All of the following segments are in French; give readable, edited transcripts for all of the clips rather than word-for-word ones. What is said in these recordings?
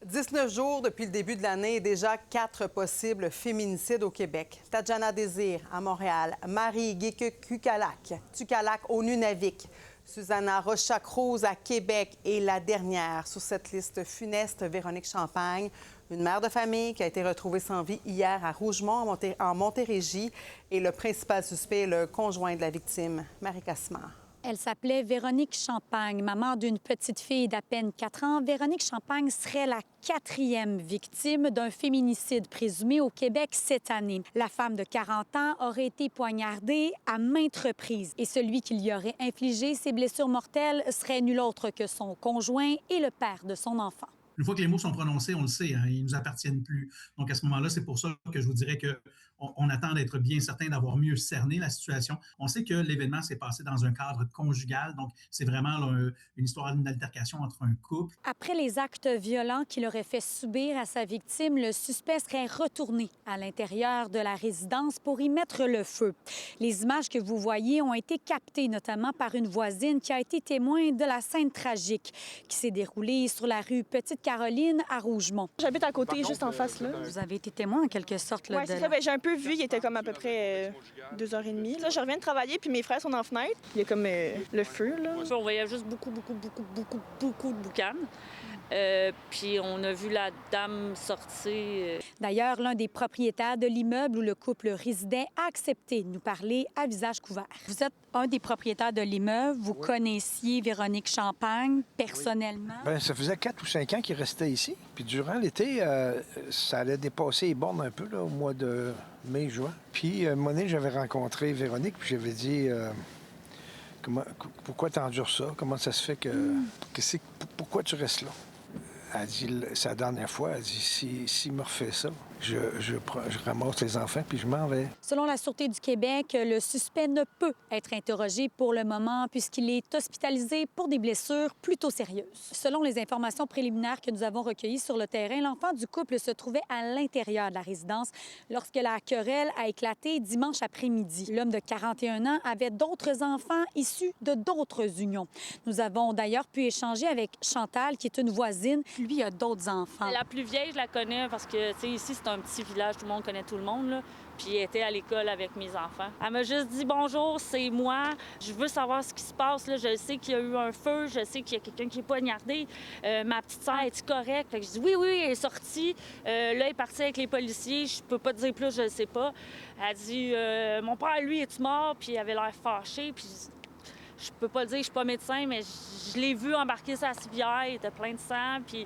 19 jours depuis le début de l'année et déjà 4 possibles féminicides au Québec. Tadjana Désir à Montréal, Marie Tucalac au Nunavik, Susanna Rocha-Cruz à Québec et la dernière sur cette liste funeste, Véronique Champagne, une mère de famille qui a été retrouvée sans vie hier à Rougemont, en Montérégie. Et le principal suspect est le conjoint de la victime, Marie Cassemard. Elle s'appelait Véronique Champagne, maman d'une petite fille d'à peine 4 ans. Véronique Champagne serait la 4e victime d'un féminicide présumé au Québec cette année. La femme de 40 ans aurait été poignardée à maintes reprises et celui qui lui aurait infligé ces blessures mortelles serait nul autre que son conjoint et le père de son enfant. Une fois que les mots sont prononcés, on le sait, hein, ils ne nous appartiennent plus. Donc, à ce moment-là, c'est pour ça que je vous dirais qu'on attend d'être bien certain d'avoir mieux cerné la situation. On sait que l'événement s'est passé dans un cadre conjugal, donc c'est vraiment là, une histoire d'une altercation entre un couple. Après les actes violents qu'il aurait fait subir à sa victime, le suspect serait retourné à l'intérieur de la résidence pour y mettre le feu. Les images que vous voyez ont été captées notamment par une voisine qui a été témoin de la scène tragique qui s'est déroulée sur la rue Petite-Caroline à Rougemont. J'habite à côté, juste en face, là. Vous avez été témoin en quelque sorte. Oui, c'est ça. Bien, j'ai un peu vu, il était comme à peu près 2h30. Là, je reviens de travailler, puis mes frères sont dans la fenêtre. Il y a comme le feu, là. On voyait juste beaucoup de boucanes. Puis on a vu la dame sortir. D'ailleurs, l'un des propriétaires de l'immeuble où le couple résidait a accepté de nous parler à visage couvert. Vous êtes un des propriétaires de l'immeuble. Vous connaissiez Véronique Champagne personnellement? Bien, ça faisait 4 ou 5 ans qu'il restait ici. Puis durant l'été, ça allait dépasser les bornes un peu là, au mois de mai-juin. Puis à un moment donné, j'avais rencontré Véronique, puis j'avais dit... pourquoi tu endures ça? Comment ça se fait que... Pourquoi tu restes là? Elle dit, c'est la dernière fois, elle dit, s'il me refait ça, je ramasse les enfants puis je m'en vais. Selon la Sûreté du Québec, le suspect ne peut être interrogé pour le moment puisqu'il est hospitalisé pour des blessures plutôt sérieuses. Selon les informations préliminaires que nous avons recueillies sur le terrain, l'enfant du couple se trouvait à l'intérieur de la résidence lorsque la querelle a éclaté dimanche après-midi. L'homme de 41 ans avait d'autres enfants issus de d'autres unions. Nous avons d'ailleurs pu échanger avec Chantal, qui est une voisine. Lui a d'autres enfants. La plus vieille, je la connais parce que, tu sais, ici, c'est un petit village, tout le monde connaît tout le monde, là. Puis elle était à l'école avec mes enfants. Elle m'a juste dit « Bonjour, c'est moi. Je veux savoir ce qui se passe. Là. Je sais qu'il y a eu un feu. Je sais qu'il y a quelqu'un qui est poignardé. Ma petite sœur, est-tu correcte? » Fait que je dis « Oui, elle est sortie. Là, elle est partie avec les policiers. Je peux pas te dire plus, je le sais pas. » Elle dit « Mon père, lui, est-tu mort? » Puis il avait l'air fâché. Puis je peux pas le dire, je suis pas médecin, mais je l'ai vu embarquer sa civière. Il était plein de sang. Puis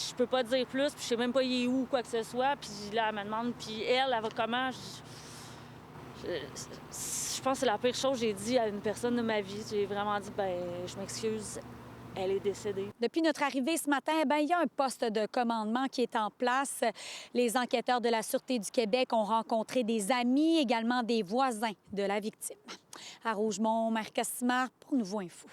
je peux pas dire plus, puis je sais même pas il est où ou quoi que ce soit. Puis là, elle me demande, puis elle va comment? Je pense que c'est la pire chose que j'ai dit à une personne de ma vie. J'ai vraiment dit, je m'excuse, elle est décédée. Depuis notre arrivée ce matin, il y a un poste de commandement qui est en place. Les enquêteurs de la Sûreté du Québec ont rencontré des amis, également des voisins de la victime. À Rougemont, Marie Cassemard pour Nouveau Info.